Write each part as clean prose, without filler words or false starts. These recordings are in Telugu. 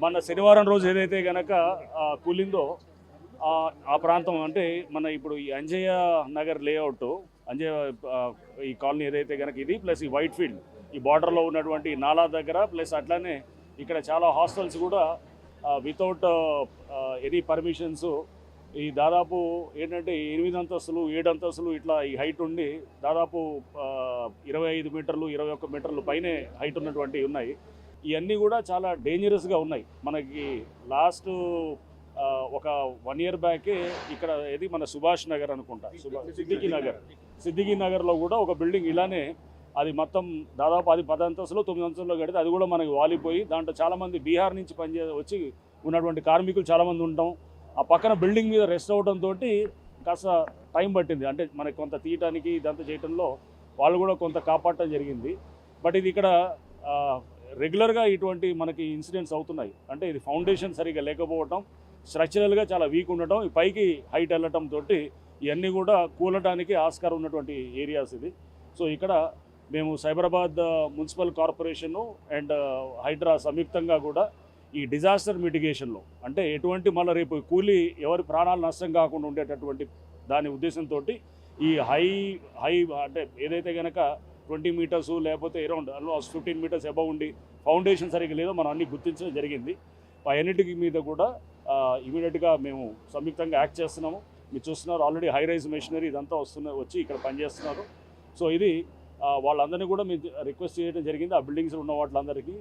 మన శనివారం రోజు ఏదైతే కనుక కూలిందో ఆ ప్రాంతం అంటే మన ఇప్పుడు ఈ అంజయ్య నగర్ లేఅవుట్ అంజయ్య ఈ కాలనీ ఏదైతే కనుక ఇది ప్లస్ ఈ వైట్ ఫీల్డ్ ఈ బార్డర్లో ఉన్నటువంటి నాలా దగ్గర ప్లస్ అట్లానే ఇక్కడ చాలా హాస్టల్స్ కూడా వితౌట్ ఎనీ పర్మిషన్స్ ఈ దాదాపు ఏంటంటే 8 అంతస్తులు 7 అంతస్తులు ఇట్లా ఈ హైట్ ఉండి దాదాపు 25 మీటర్లు 21 మీటర్లు పైనే హైట్ ఉన్నటువంటి ఉన్నాయి. ఇవన్నీ కూడా చాలా డేంజరస్గా ఉన్నాయి. మనకి లాస్ట్ ఒక 1 year బ్యాకే ఇక్కడ ఏది మన సుభాష్ నగర్ అనుకుంటా సిద్దికి నగర్లో కూడా ఒక బిల్డింగ్ ఇలానే అది మొత్తం దాదాపు అది 10 అంతస్తులు 9 అంతస్తుల్లో కడితే అది కూడా మనకి వాలిపోయి దాంట్లో చాలామంది బీహార్ నుంచి వచ్చి ఉన్నటువంటి కార్మికులు చాలామంది ఉంటాం. ఆ పక్కన బిల్డింగ్ మీద రెస్ట్ అవడంతో కాస్త టైం పట్టింది. అంటే మనకి కొంత తీయటానికి ఇదంతా చేయడంలో వాళ్ళు కూడా కొంత కాపాడటం జరిగింది. బట్ ఇది ఇక్కడ రెగ్యులర్గా ఇటువంటి మనకి ఇన్సిడెంట్స్ అవుతున్నాయి. అంటే ఇది ఫౌండేషన్ సరిగా లేకపోవటం, స్ట్రక్చరల్గా చాలా వీక్ ఉండటం, ఈ పైకి హైట్ వెళ్ళటంతో ఇవన్నీ కూడా కూలటానికి ఆస్కారం ఉన్నటువంటి ఏరియాస్ ఇది. సో ఇక్కడ మేము Cyberabad municipal corporation and HYDRAA సంయుక్తంగా కూడా ఈ డిజాస్టర్ మిటిగేషన్లో అంటే ఎటువంటి మళ్ళీ రేపు కూలీ ఎవరి ప్రాణాలు నష్టం కాకుండా ఉండేటటువంటి దాని ఉద్దేశంతో ఈ హై అంటే ఏదైతే కనుక 20 మీటర్స్ లేకపోతే అరౌండ్ ఆల్మోస్ట్ 15 మీటర్స్ అబవ్ ఉండి ఫౌండేషన్ సరిగ్గా లేదో మనం అన్ని గుర్తించడం జరిగింది. అన్నిటికి మీద కూడా ఇమీడియట్గా మేము సంయుక్తంగా యాక్ట్ చేస్తున్నాము. మీరు చూస్తున్నారు ఆల్రెడీ హై రైజ్ మెషినరీ ఇదంతా వచ్చి ఇక్కడ పనిచేస్తున్నారు. సో ఇది వాళ్ళందరినీ కూడా మేము రిక్వెస్ట్ చేయడం జరిగింది. ఆ బిల్డింగ్స్ ఉన్న వాటిలందరికీ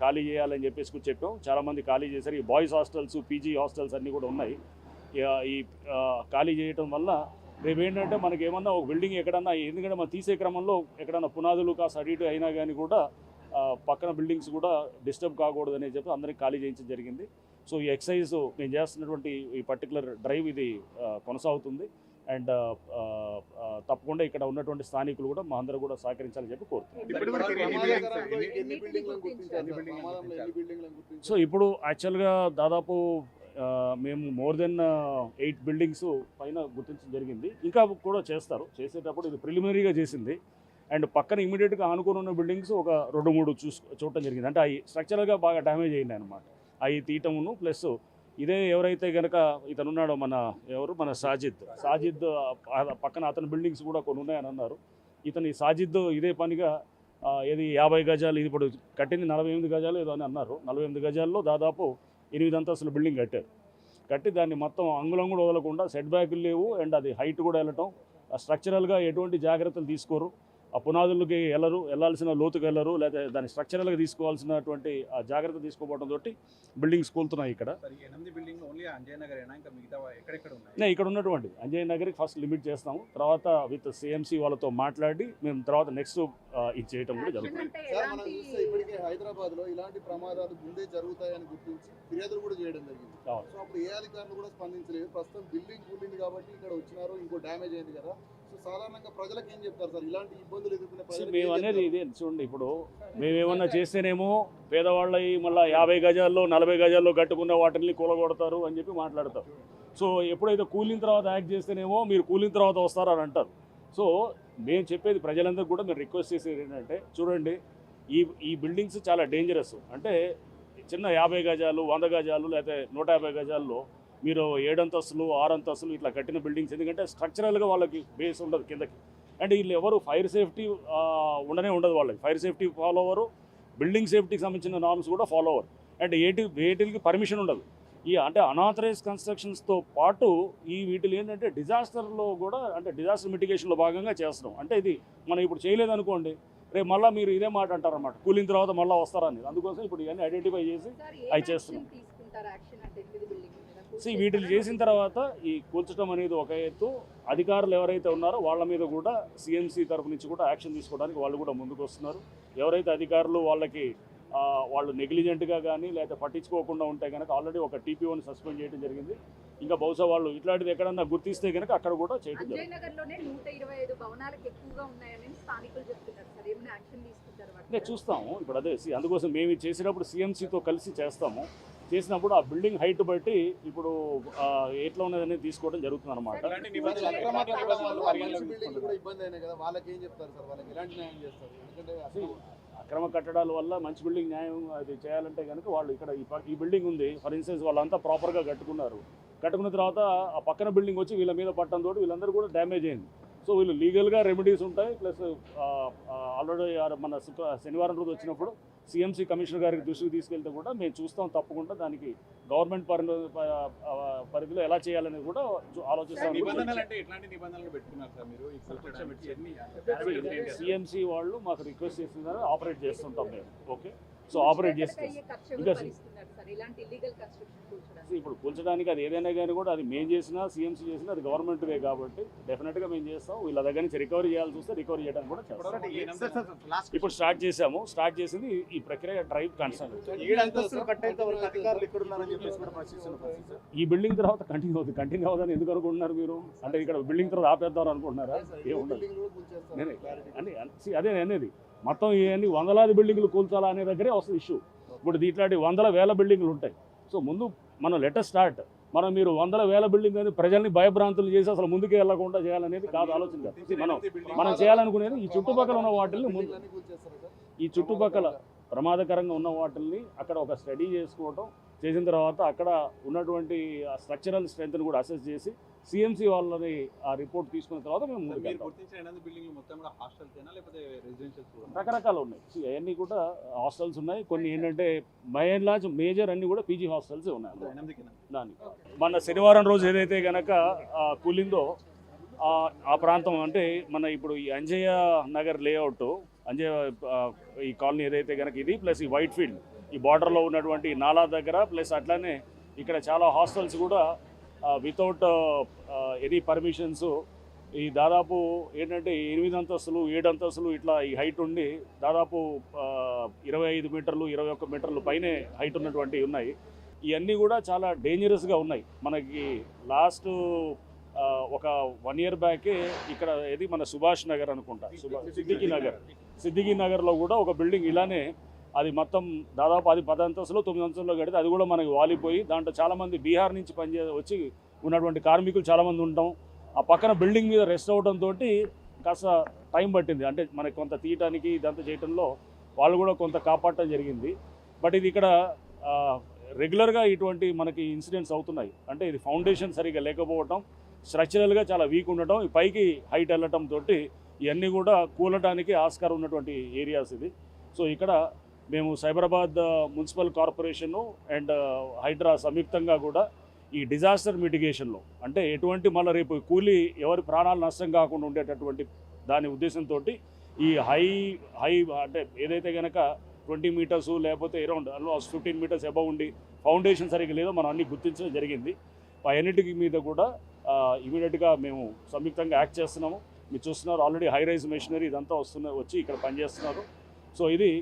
ఖాళీ చేయాలని చెప్పేసి చెప్పాం. చాలామంది ఖాళీ చేశారు. ఈ బాయ్స్ హాస్టల్స్ పీజీ హాస్టల్స్ అన్నీ కూడా ఉన్నాయి. ఈ ఖాళీ చేయడం వల్ల రేపు ఏంటంటే మనకి ఏమన్నా ఒక బిల్డింగ్ ఎక్కడన్నా ఎందుకంటే మనం తీసే క్రమంలో ఎక్కడన్నా పునాదులు కాస్త అటు ఇటు అయినా కానీ కూడా పక్కన బిల్డింగ్స్ కూడా డిస్టర్బ్ కాకూడదని చెప్పి అందరికీ ఖాళీ చేయించడం జరిగింది. సో ఈ ఎక్సైజ్ మేము చేస్తున్నటువంటి ఈ పర్టికులర్ డ్రైవ్ ఇది కొనసాగుతుంది. అండ్ తప్పకుండా ఇక్కడ ఉన్నటువంటి స్థానికులు కూడా మా అందరూ కూడా సహకరించాలని చెప్పి కోరుతున్నాం. సో ఇప్పుడు యాక్చువల్గా దాదాపు మేము మోర్ దెన్ 8 బిల్డింగ్స్ పైన గుర్తించడం జరిగింది. ఇంకా కూడా చేసేటప్పుడు ఇది ప్రిలిమినరీగా చేసింది. అండ్ పక్కన ఇమీడియట్గా ఆనుకుని ఉన్న బిల్డింగ్స్ ఒక 2-3 చూడటం జరిగింది. అంటే అవి స్ట్రక్చరల్గా బాగా డ్యామేజ్ అయ్యింది అనమాట. అవి తీయటమును ప్లస్ ఇదే ఎవరైతే కనుక ఇతను ఉన్నాడో మన సాజిద్ పక్కన అతని బిల్డింగ్స్ కూడా కొన్ని ఉన్నాయని అన్నారు. ఇతని సాజిద్ ఇదే పనిగా ఏది 50 గజాలు ఇది ఇప్పుడు కట్టింది 48 గజాలు ఏదో అని అన్నారు. 48 గజాల్లో దాదాపు 8 అంతస్తుల బిల్డింగ్ కట్టి దాన్ని మొత్తం అంగుళం కూడా వదలకుండా సెట్ బ్యాక్లు లేవు అండ్ అది హైట్ కూడా వెళ్ళటం స్ట్రక్చరల్గా ఎటువంటి జాగ్రత్తలు తీసుకోరు. ఆ పునాదులకి వెళ్ళాల్సిన లోతుకు వెళ్ళరు, లేదా దాన్ని స్ట్రక్చరల్గా తీసుకోవాల్సినటువంటి ఆ జాగ్రత్త తీసుకోవడంతో బిల్డింగ్స్ కూలుతున్నాయి. ఇక్కడ ఇక్కడ ఉన్నటువంటి అంజయ్ నగర్కి ఫస్ట్ లిమిట్ చేస్తాము. తర్వాత విత్ సిఎంసి వాళ్ళతో మాట్లాడి మేము తర్వాత నెక్స్ట్ ఇది చేయటం కూడా జరుగుతుంది. హైదరాబాద్లో ఇలాంటి ప్రమాదాలు ముందే జరుగుతాయని గుర్తించి ఫిర్యాదులు కూడా చేయడం జరిగింది. సో అప్పుడు ఏ అధికారులు కూడా స్పందించలేదు. ప్రస్తుతం బిల్డింగ్ కూలింది కాబట్టి ఇక్కడ వచ్చినారు, ఇంకో డ్యామేజ్ అయింది కదా. సాధారణంగా ప్రజలకు ఏం చెప్తారు సార్ ఇలాంటి ఇబ్బందులు ఎదుర్కొనే? మేము అనేది ఇదే చూడండి, ఇప్పుడు మేమేమన్నా చేస్తేనేమో పేదవాళ్ళవి మళ్ళీ 50 గజాల్లో 40 గజాల్లో కట్టుకున్న వాటిని కూలగొడతారు అని చెప్పి మాట్లాడతారు. సో ఎప్పుడైతే కూలిన తర్వాత యాక్ట్ చేస్తేనేమో మీరు కూలిన తర్వాత వస్తారు అని అంటారు. సో మేము చెప్పేది ప్రజలందరికీ కూడా మీరు రిక్వెస్ట్ చేసేది ఏంటంటే చూడండి, ఈ బిల్డింగ్స్ చాలా డేంజరస్. అంటే చిన్న 50 గజాలు 100 గజాలు లేకపోతే 150 గజాల్లో మీరు 7 అంతస్తులు 6 అంతస్తులు ఇట్లా కట్టిన బిల్డింగ్స్ ఎందుకంటే స్ట్రక్చరల్గా వాళ్ళకి బేస్ ఉండదు కిందకి. అండ్ వీళ్ళు ఎవరు ఫైర్ సేఫ్టీ ఉండదు వాళ్ళకి. ఫైర్ సేఫ్టీ ఫాలో అవ్వరు, బిల్డింగ్ సేఫ్టీకి సంబంధించిన నార్మ్స్ కూడా ఫాలో అవ్వరు. అండ్ వీటికి పర్మిషన్ ఉండదు. అంటే అనాథరైజ్ కన్స్ట్రక్షన్స్తో పాటు వీటిలో ఏంటంటే డిజాస్టర్లో కూడా అంటే డిజాస్టర్ మిటిగేషన్లో భాగంగా చేస్తున్నాం. అంటే ఇది మనం ఇప్పుడు చేయలేదనుకోండి, రేపు మళ్ళీ మీరు ఇదే మాట అంటారన్నమాట, కూలిన తర్వాత మళ్ళీ వస్తారని. అందుకోసం ఇప్పుడు ఇవన్నీ ఐడెంటిఫై చేసి అవి చేస్తున్నాం. వీటిని చేసిన తర్వాత ఈ కూల్చడం అనేది ఒక ఎత్తు. అధికారులు ఎవరైతే ఉన్నారో వాళ్ళ మీద కూడా సిఎంసి తరఫు నుంచి కూడా యాక్షన్ తీసుకోవడానికి వాళ్ళు కూడా ముందుకు వస్తున్నారు. ఎవరైతే అధికారులు వాళ్ళు నెగ్లిజెంట్గా కానీ లేకపోతే పట్టించుకోకుండా ఉంటే కనుక ఆల్రెడీ ఒక టీపీఓని సస్పెండ్ చేయడం జరిగింది. ఇంకా బహుశా వాళ్ళు ఇట్లాంటిది ఎక్కడన్నా గుర్తిస్తే కనుక అక్కడ కూడా చేయడం జరిగింది. చూస్తాము ఇప్పుడు అదే అందుకోసం మేము చేసినప్పుడు సిఎంసితో కలిసి చేసినప్పుడు ఆ బిల్డింగ్ హైట్ బట్టి ఇప్పుడు ఎట్లా ఉన్నదని తీసుకోవడం జరుగుతుంది అనమాట. అక్రమ కట్టడాల వల్ల మంచి బిల్డింగ్ న్యాయం అది చేయాలంటే కనుక వాళ్ళు ఇక్కడ ఈ బిల్డింగ్ ఉంది ఫర్ ఇన్స్టెన్స్ వాళ్ళంతా ప్రాపర్గా కట్టుకున్న తర్వాత ఆ పక్కన బిల్డింగ్ వచ్చి వీళ్ళ మీద పట్టడంతో వీళ్ళందరూ కూడా డ్యామేజ్ అయింది. సో వీళ్ళు లీగల్గా రెమెడీస్ ఉంటాయి. ప్లస్ ఆల్రెడీ మన శనివారం రోజు వచ్చినప్పుడు సిఎంసి కమిషనర్ గారికి దృష్టికి తీసుకెళ్తే కూడా మేము చూస్తాం, తప్పకుండా దానికి గవర్నమెంట్ పరిధిలో ఎలా చేయాలనేది కూడా ఆలోచిస్తాం. సిఎంసి వాళ్ళు మాకు రిక్వెస్ట్ చేస్తున్నారు, ఆపరేట్ చేస్తుంటాం మేము. ఓకే, సో ఆపరేట్ చేస్తాం. ఇంకా ఇప్పుడు కూల్చడానికి అది ఏదైనా కానీ కూడా అది మేము చేసినా సిఎంసి చేసినా అది గవర్నమెంట్దే కాబట్టి డెఫినెట్గా మేము చేస్తాం. వీళ్ళ దగ్గర నుంచి రికవరీ చేయాల్సి వస్తే రికవరీ చేయడానికి కూడా చేస్తాం. ఇప్పుడు స్టార్ట్ చేసింది ఈ ప్రక్రియ ట్రైబ్ కన్సర్న్. ఈ బిల్డింగ్ తర్వాత కంటిన్యూ అవుతుందని ఎందుకు అనుకుంటున్నారు మీరు? అంటే ఇక్కడ బిల్డింగ్ తర్వాత ఆపేద్దాం అనుకుంటున్నారా? ఏముండదు. అదే అనేది మొత్తం ఇవన్నీ వందలాది బిల్డింగ్లు కూల్చాలా అనే దగ్గరే వస్తుంది ఇష్యూ. ఇప్పుడు ఇట్లాంటి వేల బిల్డింగ్లు ఉంటాయి. సో ముందు మనం లెటర్ స్టార్ట్. మీరు వందల వేల బిల్డింగ్ అని ప్రజల్ని భయభ్రాంతులు చేసి అసలు ముందుకు వెళ్లకుండా చేయాలనేది కాదు ఆలోచన. మనం చేయాలనుకునేది ఈ చుట్టుపక్కల ఉన్న వాటిని ముందు, ఈ చుట్టుపక్కల ప్రమాదకరంగా ఉన్న వాటిని అక్కడ ఒక స్టడీ చేసిన తర్వాత అక్కడ ఉన్నటువంటి స్ట్రక్చరల్ స్ట్రెంత్ని కూడా అసెస్ చేసి సిఎంసి వాళ్ళని ఆ రిపోర్ట్ తీసుకున్న తర్వాత మేము ముందుకు రకరకాలు ఉన్నాయి. అవన్నీ కూడా హాస్టల్స్ ఉన్నాయి. కొన్ని ఏంటంటే మేజర్ అన్ని కూడా పీజీ హాస్టల్స్ ఉన్నాయి. దాన్ని మన శనివారం రోజు ఏదైతే కనుక కూలిందో ఆ ప్రాంతం అంటే మన ఇప్పుడు ఈ అంజయ్య నగర్ లేఅవుట్, అంజయ్య ఈ కాలనీ ఏదైతే కనుక ఇది ప్లస్ ఈ వైట్ ఫీల్డ్ ఈ బార్డర్లో ఉన్నటువంటి నాలా దగ్గర ప్లస్ అట్లానే ఇక్కడ చాలా హాస్టల్స్ కూడా వితౌట్ ఎనీ పర్మిషన్స్ ఈ దాదాపు ఏంటంటే 8 అంతస్తులు 7 అంతస్తులు ఇట్లా ఈ హైట్ ఉండి దాదాపు 25 మీటర్లు 21 మీటర్లు పైనే హైట్ ఉన్నటువంటివి ఉన్నాయి. ఇవన్నీ కూడా చాలా డేంజరస్గా ఉన్నాయి. మనకి లాస్ట్ ఒక 1 year బ్యాకే ఇక్కడ ఏది మన సుభాష్ నగర్ అనుకుంటా, సిద్దికి నగర్లో కూడా ఒక బిల్డింగ్ ఇలానే అది మొత్తం దాదాపు అది 10 అంతస్తులు 9 అంతస్తుల్లో కడితే అది కూడా మనకి వాలిపోయి దాంట్లో చాలామంది బీహార్ నుంచి వచ్చి ఉన్నటువంటి కార్మికులు చాలామంది ఉంటాం. ఆ పక్కన బిల్డింగ్ మీద రెస్ట్ అవడంతో కాస్త టైం పట్టింది. అంటే మనకి కొంత తీయటానికి ఇదంతా చేయడంలో వాళ్ళు కూడా కొంత కాపాడటం జరిగింది. బట్ ఇది ఇక్కడ రెగ్యులర్గా ఇటువంటి మనకి ఇన్సిడెంట్స్ అవుతున్నాయి. అంటే ఇది ఫౌండేషన్ సరిగ్గా లేకపోవటం, స్ట్రక్చరల్గా చాలా వీక్ ఉండటం, ఈ పైకి హైట్ వెళ్ళటంతో ఇవన్నీ కూడా కూలటానికి ఆస్కారం ఉన్నటువంటి ఏరియాస్ ఇది. సో ఇక్కడ మేము Cyberabad municipal corporation and HYDRAA సంయుక్తంగా కూడా ఈ డిజాస్టర్ మిటిగేషన్లో అంటే ఎటువంటి మళ్ళీ రేపు కూలీ ఎవరి ప్రాణాలు నష్టం కాకుండా ఉండేటటువంటి దాని ఉద్దేశంతో ఈ హై అంటే ఏదైతే కనుక 20 మీటర్స్ లేకపోతే అరౌండ్ 15 మీటర్స్ అబవ్ ఉండి ఫౌండేషన్ సరిగ్గా లేదో మనం అన్ని గుర్తించడం జరిగింది. అన్నిటికి మీద కూడా ఇమీడియట్గా మేము సంయుక్తంగా యాక్ట్ చేస్తున్నాము. మీరు చూస్తున్నారు ఆల్రెడీ హై రైజ్ మెషినరీ ఇదంతా వచ్చి ఇక్కడ పనిచేస్తున్నారు. సో ఇది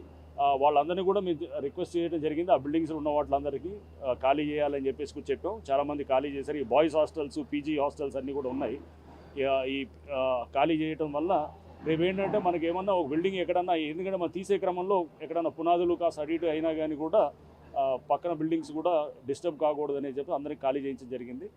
వాళ్ళందరినీ కూడా మేము రిక్వెస్ట్ చేయడం జరిగింది. ఆ బిల్డింగ్స్ ఉన్న వాటిలందరికీ ఖాళీ చేయాలని చెప్పేసి చెప్పాం. చాలామంది ఖాళీ చేశారు. ఈ బాయ్స్ హాస్టల్స్ పీజీ హాస్టల్స్ అన్నీ కూడా ఉన్నాయి. ఈ ఖాళీ చేయటం వల్ల రేపు ఏంటంటే మనకి ఏమన్నా ఒక బిల్డింగ్ ఎక్కడన్నా ఎందుకంటే మనం తీసే క్రమంలో ఎక్కడన్నా పునాదులు కాస్త అటు ఇటు అయినా కానీ కూడా పక్కన బిల్డింగ్స్ కూడా డిస్టర్బ్ కాకూడదని చెప్పి అందరికీ ఖాళీ చేయించడం జరిగింది.